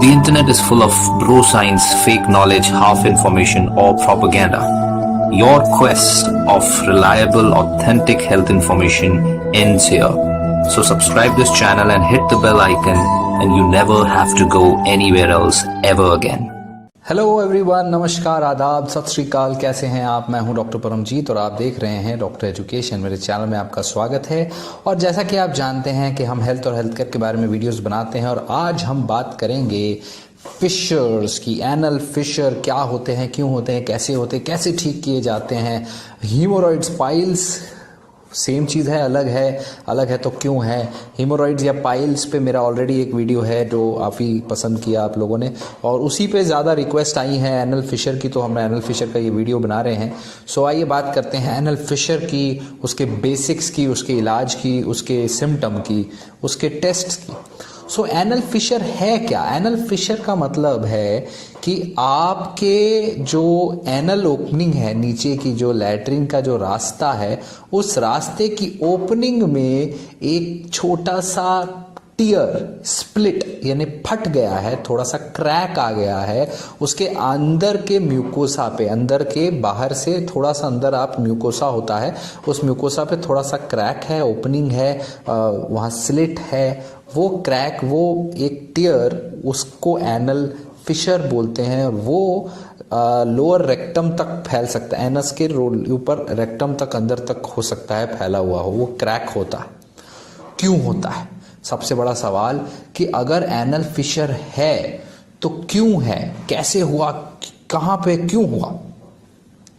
The internet is full of bro science, fake knowledge, half information, or propaganda. Your quest of reliable, authentic health information ends here. So subscribe this channel and hit the bell icon, and you never have to go anywhere else ever again. Hello everyone, नमस्कार, आदाब, सत श्री अकाल। कैसे हैं आप? मैं हूं doctor Paramjit और आप देख रहे हैं डॉक्टर एजुकेशन। मेरे चैनल में आपका स्वागत है। और जैसा कि आप जानते हैं कि हम हेल्थ और हेल्थ केयर के बारे में वीडियोस बनाते हैं, और आज हम बात करेंगे फिशर्स की। एनल फिशर क्या होते हैं, क्यों होते हैं, कैसे होते हैं, कैसे ठीक किए जाते हैं। हीमोरॉइड्स, पाइल्स सेम चीज़ है, अलग है तो क्यों है। हीमोरॉइड्स या पाइल्स पे मेरा ऑलरेडी एक वीडियो है जो काफ़ी पसंद किया आप लोगों ने, और उसी पे ज़्यादा रिक्वेस्ट आई है एनल फिशर की, तो हम एनल फिशर का ये वीडियो बना रहे हैं। सो आइए बात करते हैं एनल फिशर की, उसके बेसिक्स की, उसके इलाज की, उसके सिम्टम की, उसके टेस्ट की। सो एनल फिशर है क्या? एनल फिशर का मतलब है कि आपके जो एनल ओपनिंग है, नीचे की जो लैट्रिन का जो रास्ता है, उस रास्ते की ओपनिंग में एक छोटा सा टियर, स्प्लिट यानी फट गया है, थोड़ा सा क्रैक आ गया है उसके अंदर के म्यूकोसा पे। अंदर के बाहर से थोड़ा सा अंदर आप म्यूकोसा होता है, उस म्यूकोसा पे थोड़ा सा क्रैक है, ओपनिंग है, वहाँ स्लिट है। वो क्रैक, वो एक टियर, उसको एनल फिशर बोलते हैं। और वो लोअर रेक्टम तक फैल सकता है, एनस के ऊपर रेक्टम तक, अंदर तक हो सकता है फैला हुआ हो, वो क्रैक होता है। क्यों होता है? सबसे बड़ा सवाल कि अगर एनल फिशर है तो क्यों है, कैसे हुआ, कहाँ पे क्यों हुआ।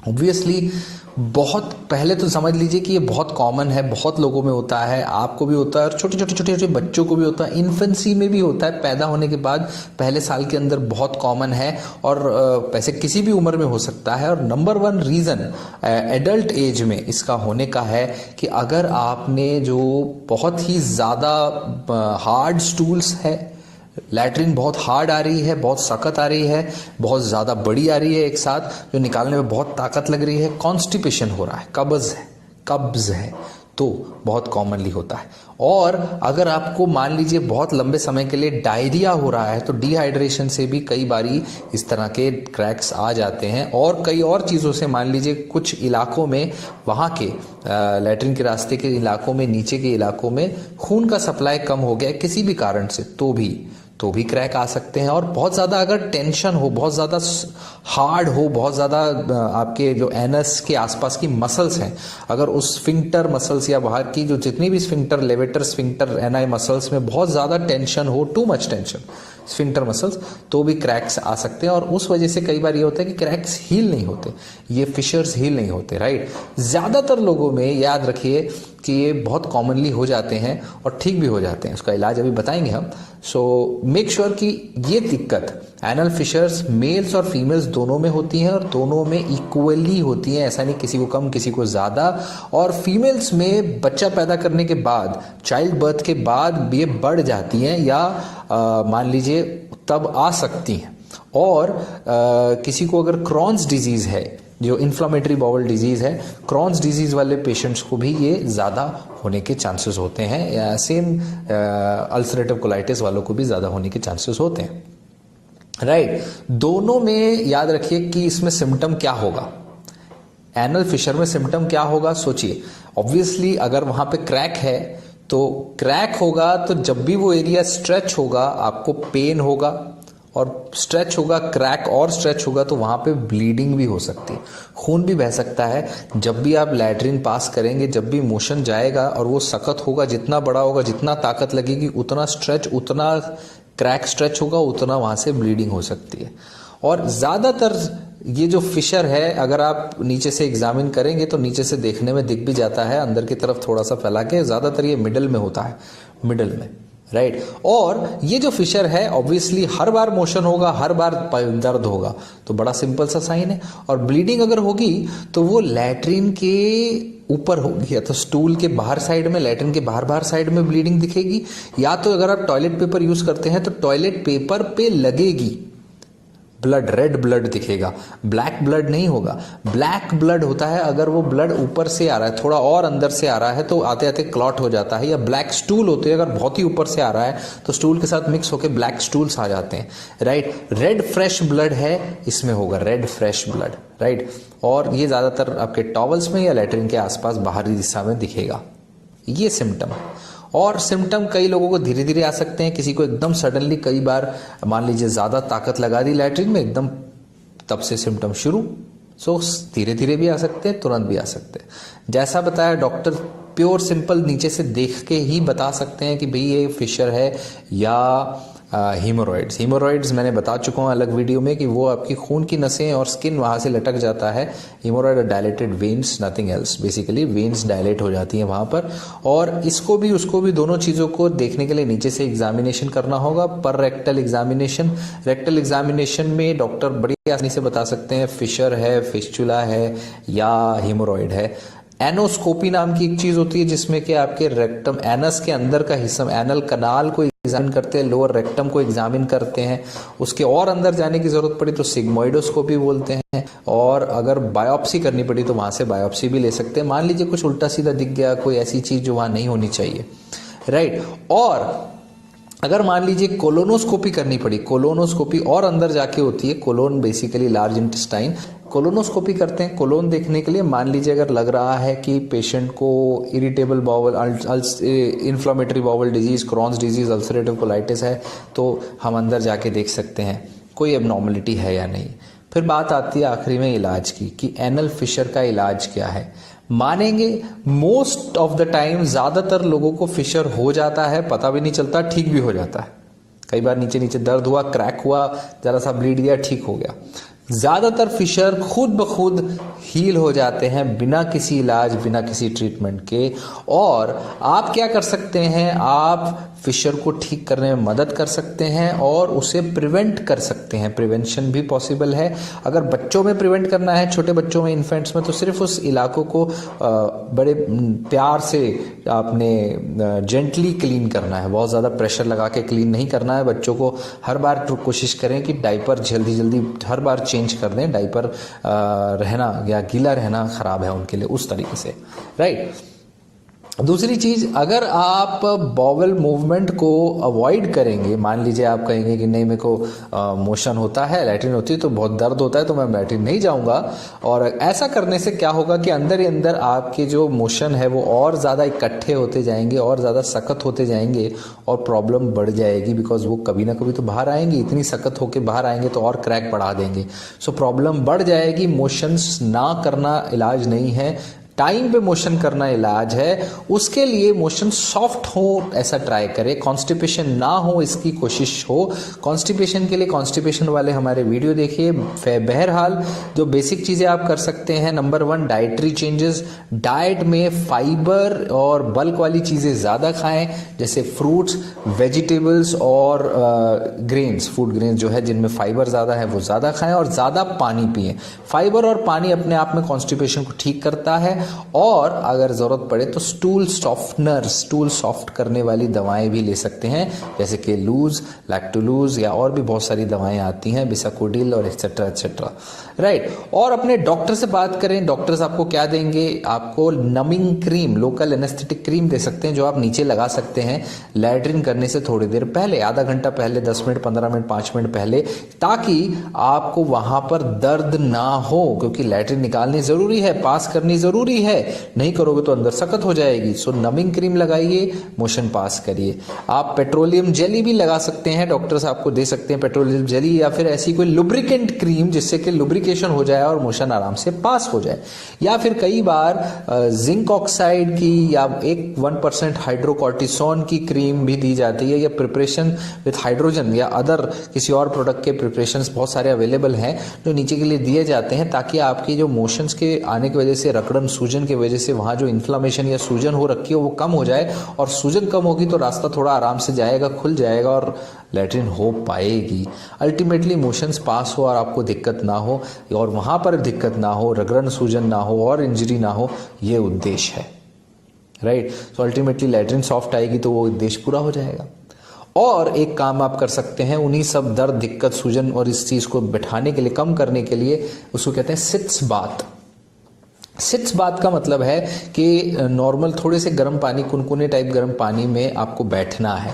ऑब्वियसली बहुत पहले तो समझ लीजिए कि ये बहुत कॉमन है, बहुत लोगों में होता है, आपको भी होता है, और छोटे छोटे बच्चों को भी होता है, इन्फेंसी में भी होता है, पैदा होने के बाद पहले साल के अंदर बहुत कॉमन है, और वैसे किसी भी उम्र में हो सकता है। और नंबर 1 रीज़न एडल्ट एज में इसका होने का है कि अगर आपने जो बहुत ही ज़्यादा हार्ड स्टूल्स है, लैट्रिन बहुत हार्ड आ रही है, बहुत सख्त आ रही है, बहुत ज़्यादा बड़ी आ रही है एक साथ, जो निकालने में बहुत ताकत लग रही है, कॉन्स्टिपेशन हो रहा है, कब्ज़ है, तो बहुत कॉमनली होता है। और अगर आपको मान लीजिए बहुत लंबे समय के लिए डायरिया हो रहा है, तो डिहाइड्रेशन से भी कई बारी इस तरह के क्रैक्स आ जाते हैं। और कई और चीज़ों से, मान लीजिए कुछ इलाकों में, वहाँ के लैट्रिन के रास्ते के इलाकों में, नीचे के इलाकों में खून का सप्लाई कम हो गया किसी भी कारण से, तो भी क्रैक आ सकते हैं। और बहुत ज़्यादा अगर टेंशन हो, बहुत ज़्यादा हार्ड हो, बहुत ज़्यादा आपके जो एनस के आसपास की मसल्स हैं, अगर उस स्फिंक्टर मसल्स या बाहर की जो जितनी भी sphincter, levator sphincter, ani muscles में बहुत ज़्यादा टेंशन हो, too much tension sphincter muscles, तो भी क्रैक्स आ सकते हैं। और उस वजह से कई बार ये होता है कि क्रैक्स हील नहीं होते, ये फिशर्स हील नहीं होते, राइट। ज़्यादातर लोगों में याद रखिए कि ये बहुत कॉमनली हो जाते हैं और ठीक भी हो जाते हैं। उसका इलाज अभी बताएंगे हम। सो मेक श्योर कि ये दिक्कत, एनल फिशर्स मेल्स और फीमेल्स दोनों में होती हैं, और दोनों में इक्वली होती हैं, ऐसा नहीं किसी को कम किसी को ज़्यादा। और फीमेल्स में बच्चा पैदा करने के बाद, चाइल्ड बर्थ के बाद ये बढ़ जाती हैं, या मान लीजिए तब आ सकती हैं। और किसी को अगर क्रॉन्स डिजीज़ है, जो इन्फ्लामेटरी बाउल डिजीज़ है, क्रॉन्स डिजीज़ वाले पेशेंट्स को भी ये ज़्यादा होने के चांसेस होते हैं, या सेम अल्सरेटिव कोलाइटिस वालों को भी ज़्यादा होने के चांसेस होते हैं, राइट। दोनों में याद रखिए कि इसमें सिम्टम क्या होगा, एनल फिशर में सिम्टम क्या होगा, सोचिए। ऑब्वियसली अगर वहाँ पे क्रैक है तो क्रैक होगा, तो जब भी वो एरिया स्ट्रेच होगा आपको पेन होगा, और स्ट्रेच होगा, क्रैक और स्ट्रेच होगा, तो वहाँ पे ब्लीडिंग भी हो सकती है, खून भी बह सकता है। जब भी आप लैट्रिन पास करेंगे, जब भी मोशन जाएगा और वो सख्त होगा, जितना बड़ा होगा, जितना ताकत लगेगी, उतना स्ट्रेच, उतना क्रैक स्ट्रेच होगा, उतना वहाँ से ब्लीडिंग हो सकती है। और ज़्यादातर ये जो फिशर है, अगर आप नीचे से एग्जामिन करेंगे तो नीचे से देखने में दिख भी जाता है, अंदर की तरफ थोड़ा सा फैला के, ज़्यादातर ये मिडल में होता है, मिडल में, राइट। और ये जो फिशर है, ऑब्वियसली हर बार मोशन होगा, हर बार दर्द होगा, तो बड़ा सिंपल सा साइन है। और ब्लीडिंग अगर होगी तो वो लैट्रिन के ऊपर होगी, या तो स्टूल के बाहर साइड में, लैट्रिन के बाहर साइड में ब्लीडिंग दिखेगी, या तो अगर आप टॉयलेट पेपर यूज करते हैं तो टॉयलेट पेपर पे लगेगी, ब्लड, रेड ब्लड दिखेगा, ब्लैक ब्लड नहीं होगा। ब्लैक ब्लड होता है अगर वो ब्लड ऊपर से आ रहा है, थोड़ा और अंदर से आ रहा है तो आते आते क्लॉट हो जाता है। या ब्लैक स्टूल होते हैं, अगर बहुत ही ऊपर से आ रहा है तो स्टूल के साथ मिक्स होकर ब्लैक स्टूल्स आ जाते हैं, राइट। रेड फ्रेश ब्लड है, इसमें होगा रेड फ्रेश ब्लड, राइट। और ये ज़्यादातर आपके टॉवल्स में या लैट्रिन के आसपास बाहरी दिशा में दिखेगा, ये सिम्टम। और सिम्टम कई लोगों को धीरे धीरे आ सकते हैं, किसी को एकदम सडनली, कई बार मान लीजिए ज़्यादा ताकत लगा दी लैट्रिन में एकदम, तब से सिम्टम शुरू। सो धीरे धीरे भी आ सकते हैं, तुरंत भी आ सकते हैं। जैसा बताया डॉक्टर प्योर सिंपल नीचे से देख के ही बता सकते हैं कि भाई ये फिशर है या हीमोरॉइड्स। हीमोरॉइड्स मैंने बता चुका हूँ अलग वीडियो में कि वो आपकी खून की नसें और स्किन वहाँ से लटक जाता है। Haemorrhoid dilated veins, nothing else, basically veins dilate हो जाती हैं वहाँ पर। और इसको भी उसको भी दोनों चीज़ों को देखने के लिए नीचे से एग्जामिनेशन करना होगा, पर रेक्टल एग्जामिनेशन। रेक्टल एग्जामिनेशन में डॉक्टर बड़ी आसानी से बता सकते हैं फिशर है, फिस्चुला है या हीमोरॉइड है। एनोस्कोपी नाम की एक चीज होती है जिसमें कि आपके रेक्टम, एनस के अंदर का हिस्सा, एनल कनाल को एग्जामिन करते हैं, लोअर रेक्टम को एग्जामिन करते हैं। उसके और अंदर जाने की जरूरत पड़ी तो सिग्मोइडोस्कोपी बोलते हैं। और अगर बायोप्सी करनी पड़ी तो वहां से बायोप्सी भी ले सकते हैं। मान लीजिए कुछ उल्टा सीधा दिख गया, कोई ऐसी चीज जो वहां नहीं होनी चाहिए, राइट। और अगर मान लीजिए कोलोनोस्कोपी करनी पड़ी, कोलोनोस्कोपी और अंदर जाके होती है, colon basically large intestine, colonoscopy करते हैं कोलोन देखने के लिए। मान लीजिए अगर लग रहा है कि पेशेंट को irritable bowel, inflammatory bowel disease, Crohn's disease, ulcerative colitis है तो हम अंदर जाके देख सकते हैं कोई एबनॉर्मलिटी है या नहीं। फिर बात आती है आखिरी में इलाज की कि एनल फिशर का इलाज क्या है। मानेंगे मोस्ट ऑफ द टाइम ज्यादातर लोगों को फिशर हो जाता है, पता भी नहीं चलता, ठीक भी हो जाता है। कई बार नीचे नीचे दर्द हुआ, क्रैक हुआ, जरा सा ब्लीड गया, ठीक हो गया। ज्यादातर फिशर खुद ब खुद हील हो जाते हैं बिना किसी इलाज, बिना किसी ट्रीटमेंट के। और आप क्या कर सकते हैं, आप फिशर को ठीक करने में मदद कर सकते हैं और उसे प्रिवेंट कर सकते हैं। प्रिवेंशन भी पॉसिबल है। अगर बच्चों में प्रिवेंट करना है, छोटे बच्चों में, इन्फेंट्स में, तो सिर्फ उस इलाकों को बड़े प्यार से आपने जेंटली क्लीन करना है, बहुत ज़्यादा प्रेशर लगा के क्लीन नहीं करना है। बच्चों को हर बार कोशिश करें कि डाइपर जल्दी जल्दी हर बार चेंज कर दें। डाइपर रहना या गीला रहना खराब है उनके लिए, उस तरीके से, राइट। दूसरी चीज, अगर आप बॉवल मूवमेंट को अवॉइड करेंगे, मान लीजिए आप कहेंगे कि नहीं मेरे को मोशन होता है, लैट्रिन होती है तो बहुत दर्द होता है तो मैं लैट्रिन नहीं जाऊंगा, और ऐसा करने से क्या होगा कि अंदर ही अंदर आपके जो मोशन है वो और ज़्यादा इकट्ठे होते जाएंगे और ज़्यादा सख्त होते जाएंगे और प्रॉब्लम बढ़ जाएगी। बिकॉज वो कभी ना कभी तो बाहर आएंगे, इतनी सख्त होकर बाहर आएंगे तो और क्रैक बढ़ा देंगे। सो प्रॉब्लम बढ़ जाएगी। मोशंस ना करना इलाज नहीं है, टाइम पे मोशन करना इलाज है। उसके लिए मोशन सॉफ्ट हो ऐसा ट्राई करें, कॉन्स्टिपेशन ना हो इसकी कोशिश हो। कॉन्स्टिपेशन के लिए कॉन्स्टिपेशन वाले हमारे वीडियो देखिए। बहरहाल जो बेसिक चीज़ें आप कर सकते हैं, नंबर 1 डाइटरी चेंजेस। डाइट में फाइबर और बल्क वाली चीज़ें ज़्यादा खाएं, जैसे फ्रूट्स, वेजिटेबल्स और ग्रेन्स, फूड ग्रेन्स जो है जिनमें फाइबर ज़्यादा है वो ज़्यादा खाएं और ज़्यादा पानी पिएं। फाइबर और पानी अपने आप में कॉन्स्टिपेशन को ठीक करता है। और अगर जरूरत पड़े तो स्टूल सॉफ्टनर, स्टूल सॉफ्ट करने वाली दवाएं भी ले सकते हैं, जैसे कि लूज, लैक्टोलूज या और भी बहुत सारी दवाएं आती हैं, बिसाकोडिल और एक्सेट्रा एक्सेट्रा, राइट। और अपने डॉक्टर से बात करें, डॉक्टर्स आपको क्या देंगे, आपको numbing cream, local anaesthetic cream दे सकते हैं जो आप नीचे लगा सकते हैं लैट्रिन करने से थोड़ी देर पहले, आधा घंटा पहले, 10 मिनट, 15 मिनट, 5 मिनट पहले, ताकि आपको वहां पर दर्द ना हो। क्योंकि लैट्रिन निकालनी जरूरी है, पास करनी जरूरी है, नहीं करोगे तो अंदर सख्त हो जाएगी। सो नमिंग क्रीम लगाइए, मोशन पास करिए। आप पेट्रोलियम जेली भी लगा सकते हैं, डॉक्टर्स आपको दे सकते हैं पेट्रोलियम जेली, या फिर ऐसी कोई लुब्रिकेंट क्रीम जिससे कि लुब्रिकेशन हो जाए और मोशन आराम से पास हो जाए। या फिर कई बार जिंक ऑक्साइड की या 1% हाइड्रोकॉर्टिसोन की क्रीम भी दी जाती है, या प्रिपरेशन विथ हाइड्रोजन या अदर किसी और प्रोडक्ट के प्रिपरेशन बहुत सारे अवेलेबल हैं जो नीचे के लिए दिए जाते हैं, ताकि आपकी जो मोशंस के आने की वजह से, रकड़न सूजन की वजह से वहां जो इन्फ्लामेशन या सूजन हो रखी है वो कम हो जाए। और सूजन कम होगी तो रास्ता थोड़ा आराम से जाएगा, खुल जाएगा और लैट्रिन हो पाएगी। अल्टीमेटली मोशंस पास हो और आपको दिक्कत ना हो, और वहां पर दिक्कत ना हो, रगड़न सूजन ना हो और इंजरी ना हो, ये उद्देश्य है, right. So ultimately latrine soft आएगी तो वो उद्देश्य पूरा हो जाएगा। और एक काम आप कर सकते हैं, उन्हीं सब दर्द, दिक्कत, सूजन और इस चीज को बिठाने के लिए, कम करने के लिए, उसको कहते हैं सिट्स बाथ। सिट्स बाथ का मतलब है कि नॉर्मल थोड़े से गर्म पानी, कुनकुने टाइप गर्म पानी में आपको बैठना है,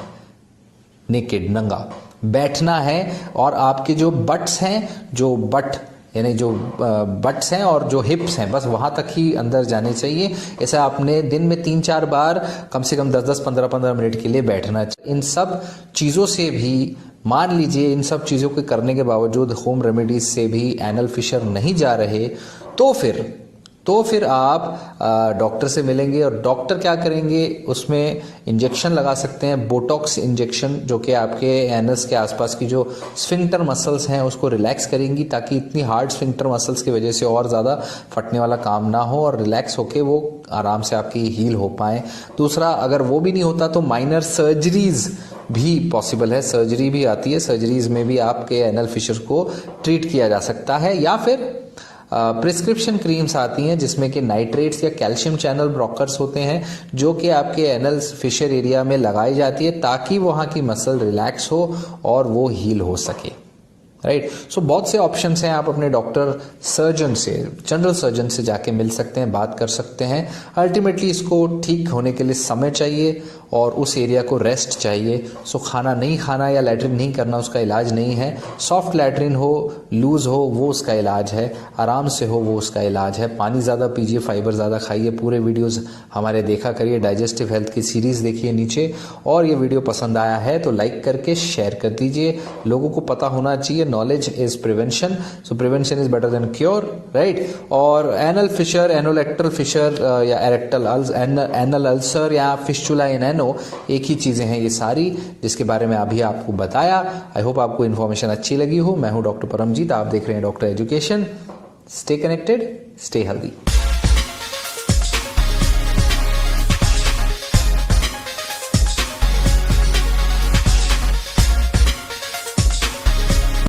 नेकेड, नंगा बैठना है, और आपके जो बट्स हैं, जो बट यानी जो बट्स हैं और जो हिप्स हैं, बस वहां तक ही अंदर जाने चाहिए। ऐसा आपने दिन में 3-4 बार कम से कम 10-10, 15-15 मिनट के लिए बैठना चाहिए। इन सब चीज़ों से भी, मान लीजिए इन सब चीज़ों के करने के बावजूद होम रेमेडीज से भी एनल फिशर नहीं जा रहे, तो फिर आप डॉक्टर से मिलेंगे, और डॉक्टर क्या करेंगे, उसमें इंजेक्शन लगा सकते हैं, बोटॉक्स इंजेक्शन, जो कि आपके एनस के आसपास की जो स्फिंक्टर मसल्स हैं उसको रिलैक्स करेंगी, ताकि इतनी हार्ड स्फिंक्टर मसल्स की वजह से और ज़्यादा फटने वाला काम ना हो, और रिलैक्स होके वो आराम से आपकी हील हो पाए। दूसरा, अगर वो भी नहीं होता तो माइनर सर्जरीज भी पॉसिबल है, सर्जरी भी आती है, सर्जरीज में भी आपके एनल फिशर को ट्रीट किया जा सकता है। या फिर प्रिस्क्रिप्शन क्रीम्स आती हैं जिसमें कि नाइट्रेट्स या कैल्शियम चैनल ब्लॉकर्स होते हैं, जो कि आपके एनल फिशर एरिया में लगाई जाती है, ताकि वहाँ की मसल रिलैक्स हो और वो हील हो सके। राइट, सो बहुत से ऑप्शंस हैं। आप अपने डॉक्टर, सर्जन से, जनरल सर्जन से जाके मिल सकते हैं, बात कर सकते हैं। अल्टीमेटली इसको ठीक होने के लिए समय चाहिए और उस एरिया को रेस्ट चाहिए। सो खाना नहीं खाना या लैट्रिन नहीं करना उसका इलाज नहीं है। सॉफ्ट लैट्रिन हो, लूज हो, वो उसका इलाज है। आराम से हो, वो उसका इलाज है। पानी ज़्यादा पीजिए, फाइबर ज़्यादा खाइए। पूरे वीडियोज़ हमारे देखा करिए, डाइजेस्टिव हेल्थ की सीरीज़ देखिए नीचे। और ये वीडियो पसंद आया है तो लाइक करके शेयर कर दीजिए। लोगों को पता होना चाहिए, knowledge is prevention, so prevention is better than cure, right. और एनल फिशर, एनोलेक्टल फिशर या एरेक्टल एनल अल्सर या फिस्टुला इन एनो, एक ही चीजें हैं ये सारी, जिसके बारे में अभी आपको बताया। आई होप आपको इन्फॉर्मेशन अच्छी लगी हो। मैं हूं डॉक्टर परमजीत, आप देख रहे हैं doctor education. Stay connected, stay healthy.